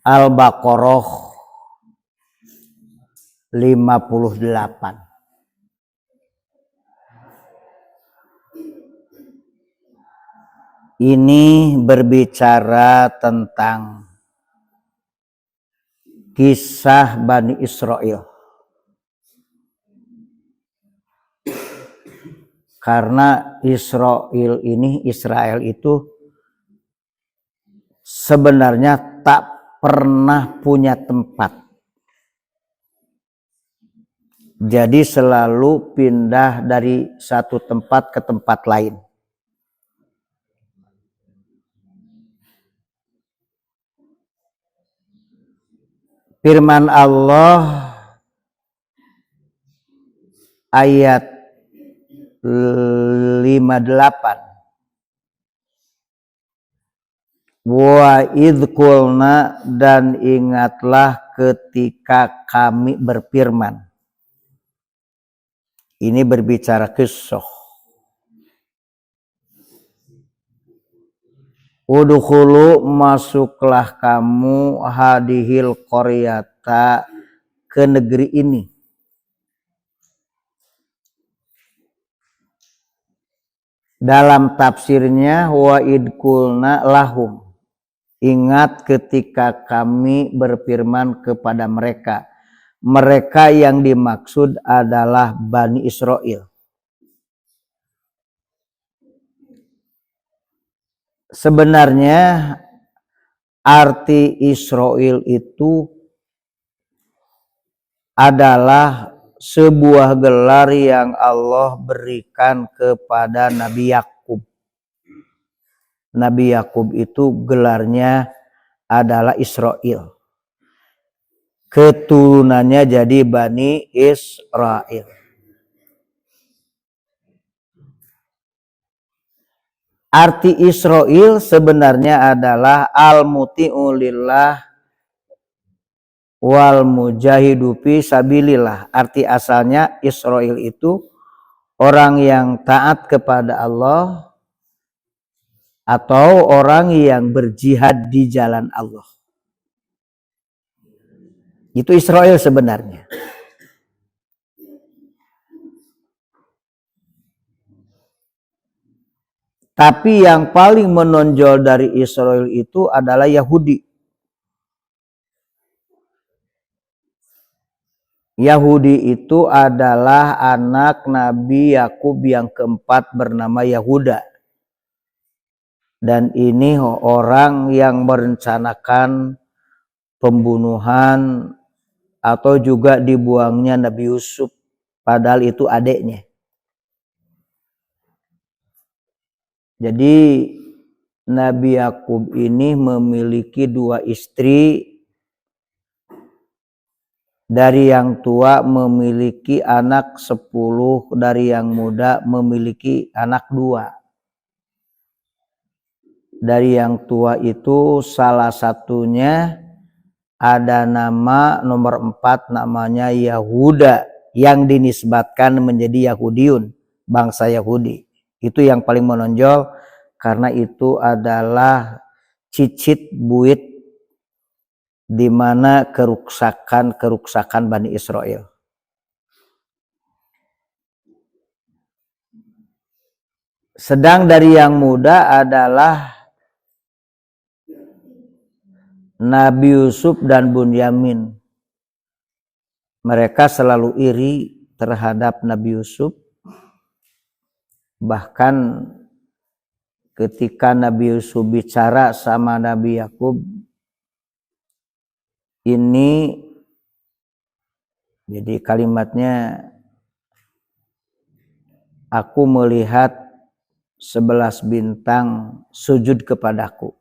Al-Baqarah 58. Ini berbicara tentang kisah Bani Israel. Karena Israel itu sebenarnya tak pernah punya tempat. Jadi selalu pindah dari satu tempat ke tempat lain. Firman Allah ayat 58. Wa idh qulna, dan ingatlah ketika kami berfirman. Ini berbicara kisah. Udkhulu, masuklah kamu hadihil qaryata, ke negeri ini. Dalam tafsirnya wa idkulna lahum, ingat ketika kami berfirman kepada mereka. Mereka yang dimaksud adalah Bani Israel. Sebenarnya arti Israel itu adalah sebuah gelar yang Allah berikan kepada Nabi Yakub. Nabi Yakub itu gelarnya adalah Israel. Keturunannya jadi Bani Israel. Arti Israel sebenarnya adalah al-muti'u lillah wal mujahidu fi sabilillah. Arti asalnya Israel itu orang yang taat kepada Allah atau orang yang berjihad di jalan Allah. Itu Israel sebenarnya. Tapi yang paling menonjol dari Israel itu adalah Yahudi. Yahudi itu adalah anak Nabi Yakub yang keempat bernama Yahuda. Dan ini orang yang merencanakan pembunuhan atau juga dibuangnya Nabi Yusuf, padahal itu adiknya. Jadi Nabi Yakub ini memiliki dua istri. Dari yang tua memiliki anak 10, dari yang muda memiliki anak 2. Dari yang tua itu salah satunya ada nama nomor 4, namanya Yahuda, yang dinisbatkan menjadi Yahudiun, bangsa Yahudi. Itu yang paling menonjol karena itu adalah cicit buit di mana keruksakan Bani Israel. Sedang dari yang muda adalah Nabi Yusuf dan Bunyamin. Mereka selalu iri terhadap Nabi Yusuf. Bahkan ketika Nabi Yusuf bicara sama Nabi Yakub, ini jadi kalimatnya, aku melihat 11 bintang sujud kepadaku.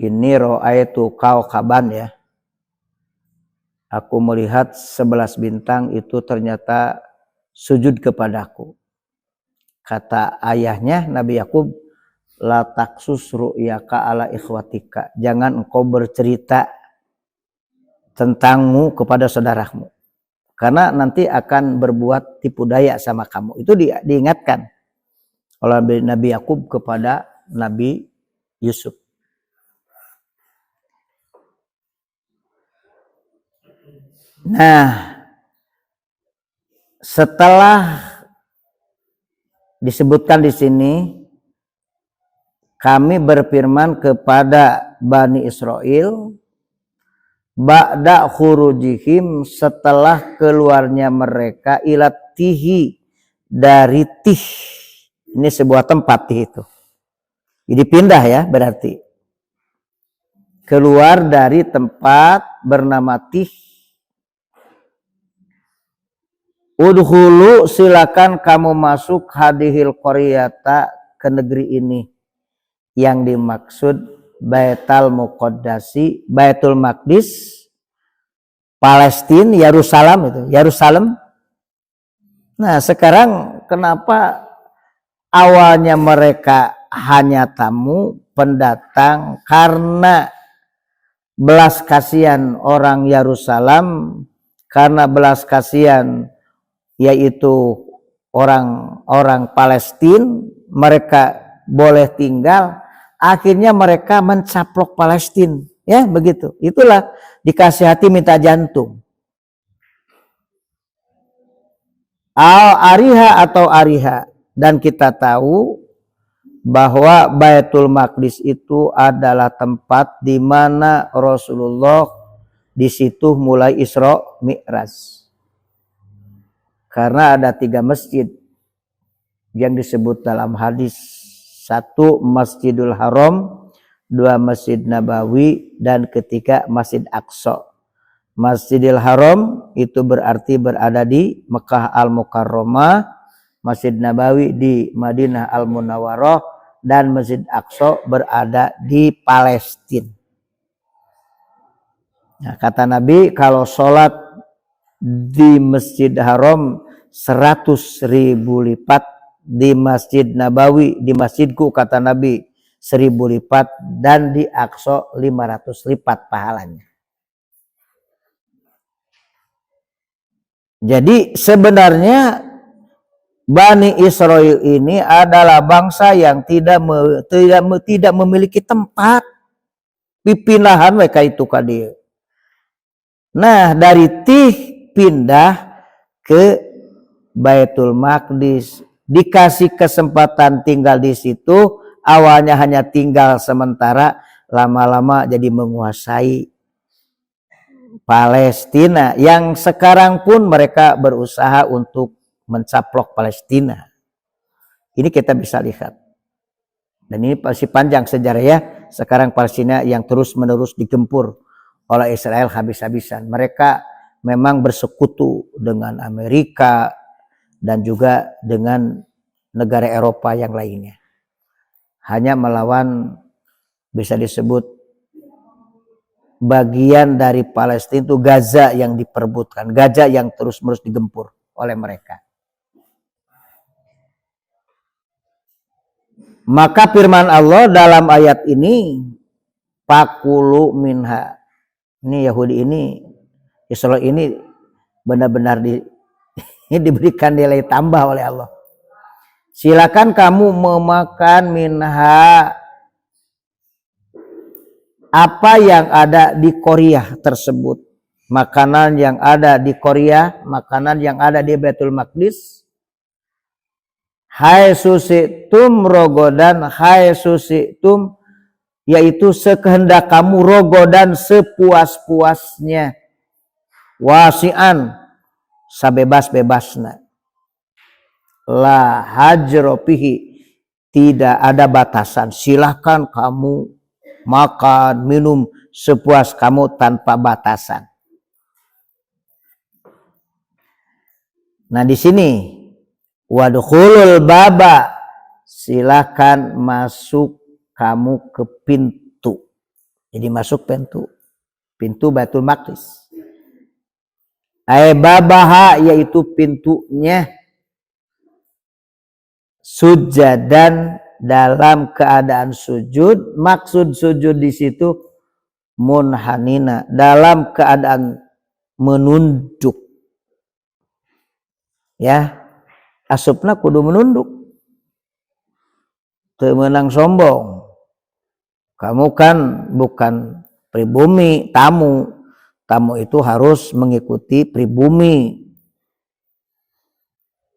Ini ro'aitu kaukaban ya. Aku melihat 11 bintang itu ternyata sujud kepadaku. Kata ayahnya Nabi Yakub, la taksus ru'yaka ala ikhwatika. Jangan engkau bercerita tentangmu kepada saudaramu, karena nanti akan berbuat tipu daya sama kamu. Itu diingatkan oleh Nabi Yakub kepada Nabi Yusuf. Nah, setelah disebutkan di sini, kami berfirman kepada Bani Israel ba'da khurujihim, setelah keluarnya mereka ilatihi, dari tih. Ini sebuah tempat tih itu. Jadi pindah ya, berarti keluar dari tempat bernama tih. Udhulu, silakan kamu masuk hadihil qaryata, ke negeri ini. Yang dimaksud Baitul Muqaddasi, Baitul Maqdis, Palestina, Yerusalem itu, Yerusalem. Nah, sekarang kenapa awalnya mereka hanya tamu, pendatang, karena belas kasihan orang Yerusalem, karena belas kasihan yaitu orang-orang Palestina, mereka boleh tinggal, akhirnya mereka mencaplok Palestina, ya begitu. Itulah dikasih hati minta jantung. Al-Ariha atau Ariha, dan kita tahu bahwa Baitul Maqdis itu adalah tempat di mana Rasulullah di situ mulai Isra Mi'raj. Karena ada 3 masjid yang disebut dalam hadis. 1 Masjidul Haram, 2 Masjid Nabawi, dan ketiga Masjid Aqsa. Masjidil Haram itu berarti berada di Mekah Al-Mukarramah, Masjid Nabawi di Madinah Al-Munawwarah, dan Masjid Aqsa berada di Palestina. Nah, kata Nabi, kalau sholat di Masjid Haram 100.000 lipat, di Masjid Nabawi, di masjidku, kata Nabi, 1000 lipat, dan di Aqsa 500 lipat pahalanya. Jadi sebenarnya Bani Israel ini adalah bangsa yang tidak memiliki tempat pipinahan mereka itu kadir. Nah, dari tih pindah ke Baitul Maqdis, dikasih kesempatan tinggal di situ. Awalnya hanya tinggal sementara, lama-lama jadi menguasai Palestina, yang sekarang pun mereka berusaha untuk mencaplok Palestina. Ini kita bisa lihat. Dan ini pasti panjang sejarah ya. Sekarang Palestina yang terus-menerus digempur oleh Israel habis-habisan. Mereka memang bersekutu dengan Amerika dan juga dengan negara Eropa yang lainnya. Hanya melawan, bisa disebut bagian dari Palestina itu Gaza yang diperebutkan, Gaza yang terus-menerus digempur oleh mereka. Maka firman Allah dalam ayat ini, pakulu minha. Ini Yahudi ini, Israel ini benar-benar diberikan nilai tambah oleh Allah. Silakan kamu memakan minha, apa yang ada di Korea tersebut. Makanan yang ada di Korea, makanan yang ada di Baitul Maqdis. Hai susitum rogodan, hai susitum, yaitu sekehendak kamu, rogodan sepuas-puasnya, wasian sabebas-bebasna, la hajropihi, tidak ada batasan, silahkan kamu makan, minum sepuas kamu tanpa batasan. Nah, di sini wadkhulul baba, silakan masuk kamu ke pintu. Jadi masuk pintu Baitul Maqdis. Babaha, yaitu pintunya, sujadan, dalam keadaan sujud. Maksud sujud di situ munhanina, dalam keadaan menunduk. Ya, asupna kudu menunduk, teu meunang sombong. Kamu kan bukan pribumi, tamu, tamu itu harus mengikuti pribumi.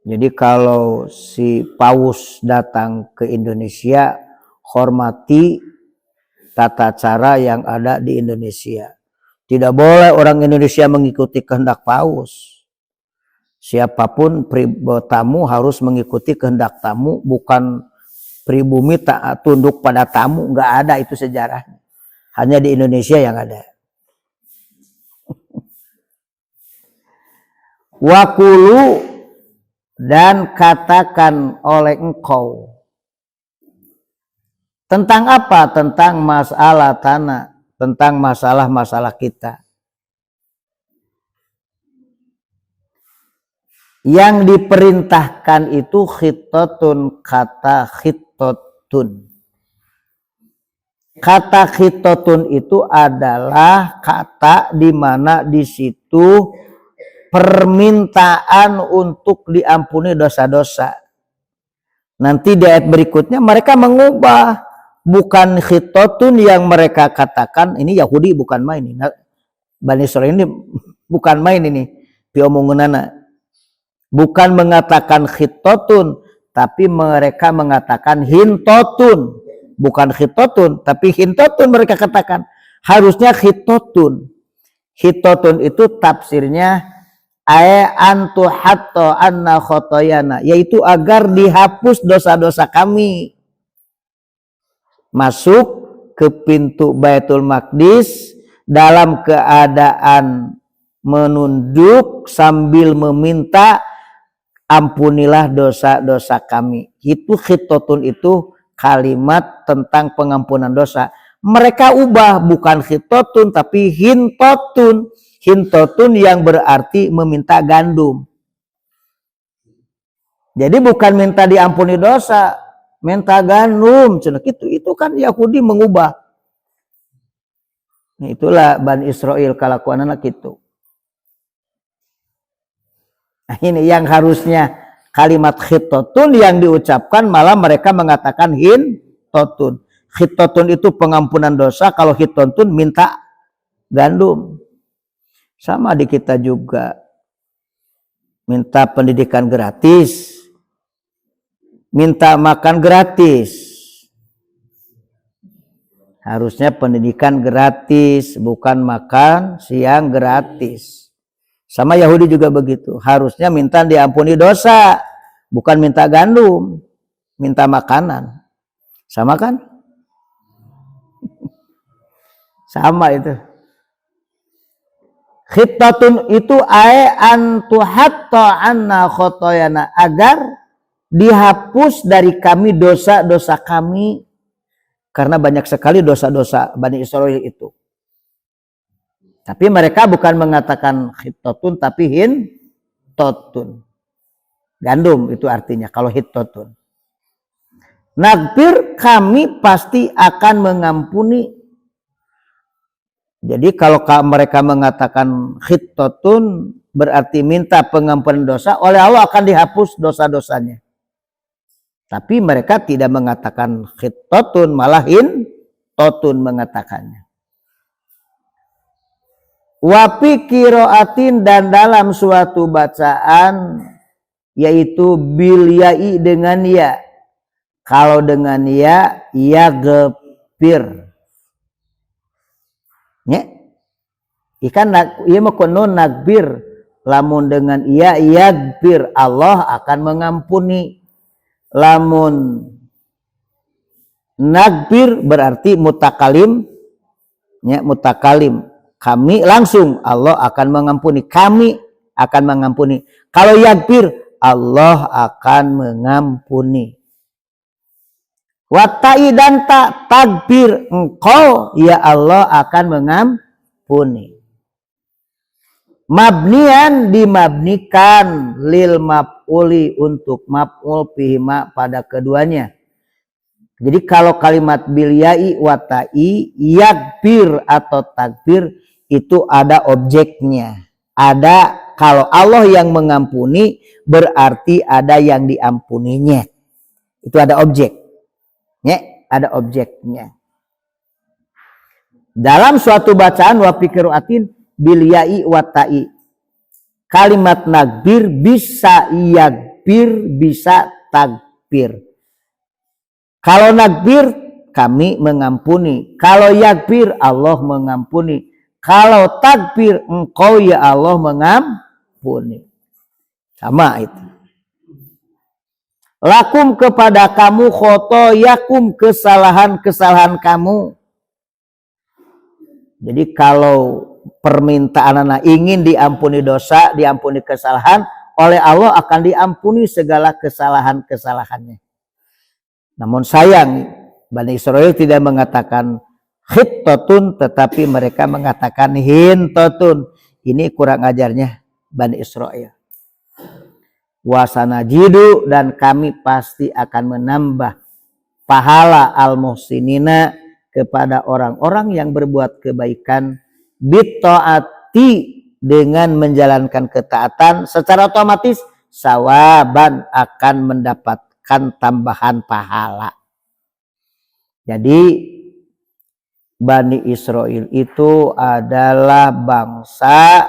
Jadi kalau si paus datang ke Indonesia, hormati tata cara yang ada di Indonesia. Tidak boleh orang Indonesia mengikuti kehendak paus. Siapapun tamu harus mengikuti kehendak tamu, bukan pribumi tak tunduk pada tamu. Nggak ada itu sejarahnya. Hanya di Indonesia yang ada. Wakulu, dan katakan oleh engkau. Tentang apa? Tentang masalah tanah, tentang masalah-masalah kita. Yang diperintahkan itu khitotun, kata khitotun. Kata khitotun itu adalah kata di mana di situ permintaan untuk diampuni dosa-dosa. Nanti di ayat berikutnya mereka mengubah, bukan khitotun yang mereka katakan. Ini Yahudi bukan main ini. Bani Israil ini bukan main ini. Piomongunana. Bukan mengatakan khitotun, tapi mereka mengatakan hintotun. Bukan khitotun, tapi hintotun mereka katakan. Harusnya khitotun. Khitotun itu tafsirnya antu hatta anna khotoyana, yaitu agar dihapus dosa-dosa kami. Masuk ke pintu Baitul Maqdis dalam keadaan menunduk sambil meminta, ampunilah dosa-dosa kami. Itu khitotun, itu kalimat tentang pengampunan dosa. Mereka ubah, bukan khitotun tapi hintotun. Hintotun yang berarti meminta gandum. Jadi bukan minta diampuni dosa, minta gandum. Itu kan Yahudi mengubah. Itulah Bani Israil kalakuan anak itu. Nah, ini yang harusnya kalimat khitotun yang diucapkan malah mereka mengatakan hintotun. Khitotun itu pengampunan dosa, kalau hintotun minta gandum. Sama di kita juga. Minta pendidikan gratis, minta makan gratis. Harusnya pendidikan gratis, bukan makan siang gratis. Sama Yahudi juga begitu. Harusnya minta diampuni dosa, bukan minta gandum, minta makanan. Sama kan? Sama itu. Khittatun itu antu hatta anna khotoyana, agar dihapus dari kami dosa-dosa kami. Karena banyak sekali dosa-dosa Bani Israil itu. Tapi mereka bukan mengatakan khittatun tapi hintotun. Gandum itu artinya kalau hintotun. Nagbir, kami pasti akan mengampuni. Jadi kalau mereka mengatakan khittatun berarti minta pengampunan dosa, oleh Allah akan dihapus dosa-dosanya. Tapi mereka tidak mengatakan khittatun, malah hintotun mengatakannya. Wapi kiraatin, dan dalam suatu bacaan yaitu bil ya'i, dengan ya. Kalau dengan ya gepir. Ya. Ikan ieu mah kunun nagbir. Lamun dengan ya gepir, Allah akan mengampuni. Lamun nagbir berarti mutakalim. Ya, mutakalim. Kami langsung, Allah akan mengampuni. Kami akan mengampuni. Kalau yagbir, Allah akan mengampuni. Watai, dan tak takbir, engkau ya Allah akan mengampuni. Mabnian, dimabnikan, lil maf'uli, untuk maf'ul bihima pada keduanya. Jadi kalau kalimat bil ya'i watai, yagbir atau takbir, itu ada objeknya. Ada, kalau Allah yang mengampuni berarti ada yang diampuninya. Itu ada objek. Ya, ada objeknya. Dalam suatu bacaan wa fi qiraatin bil ya'i wa ta'i. Kalimat nakbir bisa yakbir, bisa takbir. Kalau nakbir kami mengampuni, kalau yakbir Allah mengampuni, kalau takbir engkau ya Allah mengampuni. Sama itu. Lakum kepada kamu khotoyakum, kesalahan-kesalahan kamu. Jadi kalau permintaan anak ingin diampuni dosa, diampuni kesalahan, oleh Allah akan diampuni segala kesalahan-kesalahannya. Namun sayang, Bani Israel tidak mengatakan khittatun, tetapi mereka mengatakan hintatun. Ini kurang ajarnya Bani Israel. Wasanajidu, dan kami pasti akan menambah pahala al-muhsinina kepada orang-orang yang berbuat kebaikan bitta'ati, dengan menjalankan ketaatan, secara otomatis sawaban akan mendapatkan tambahan pahala. Jadi Bani Israel itu adalah bangsa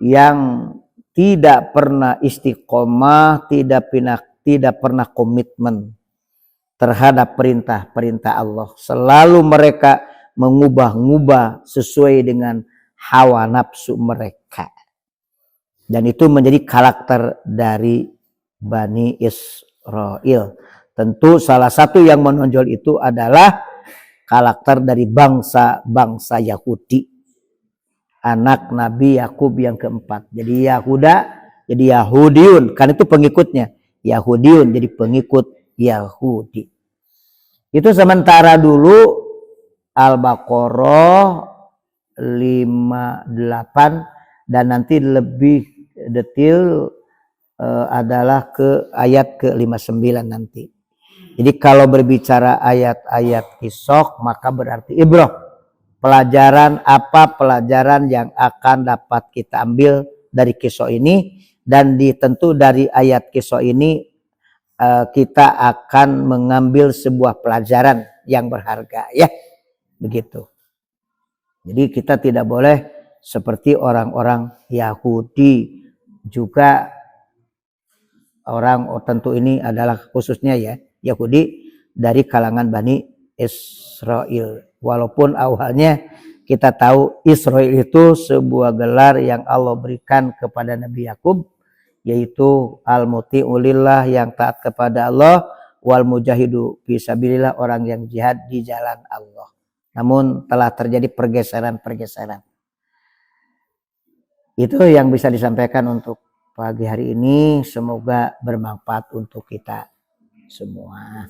yang tidak pernah istiqomah, tidak pernah komitmen terhadap perintah-perintah Allah. Selalu mereka mengubah-ubah sesuai dengan hawa nafsu mereka. Dan itu menjadi karakter dari Bani Israel. Tentu salah satu yang menonjol itu adalah karakter dari bangsa-bangsa Yahudi. Anak Nabi Yakub yang keempat. Jadi Yahuda, jadi Yahudiun. Kan itu pengikutnya. Yahudiun, jadi pengikut Yahudi. Itu sementara dulu Al-Baqarah 58, dan nanti lebih detail adalah ke ayat ke-59 nanti. Jadi kalau berbicara ayat-ayat kisah, maka berarti ibrah. Pelajaran apa pelajaran yang akan dapat kita ambil dari kisah ini, dan tentu dari ayat kisah ini kita akan mengambil sebuah pelajaran yang berharga, ya begitu. Jadi kita tidak boleh seperti orang-orang Yahudi, juga orang tentu ini adalah khususnya ya Yahudi dari kalangan Bani Israel. Walaupun awalnya kita tahu Israel itu sebuah gelar yang Allah berikan kepada Nabi Yakub, yaitu al-muti'ulillah, yang taat kepada Allah, wal mujahidu fisabilillah, orang yang jihad di jalan Allah. Namun telah terjadi pergeseran-pergeseran. Itu yang bisa disampaikan untuk pagi hari ini. Semoga bermanfaat untuk kita semua.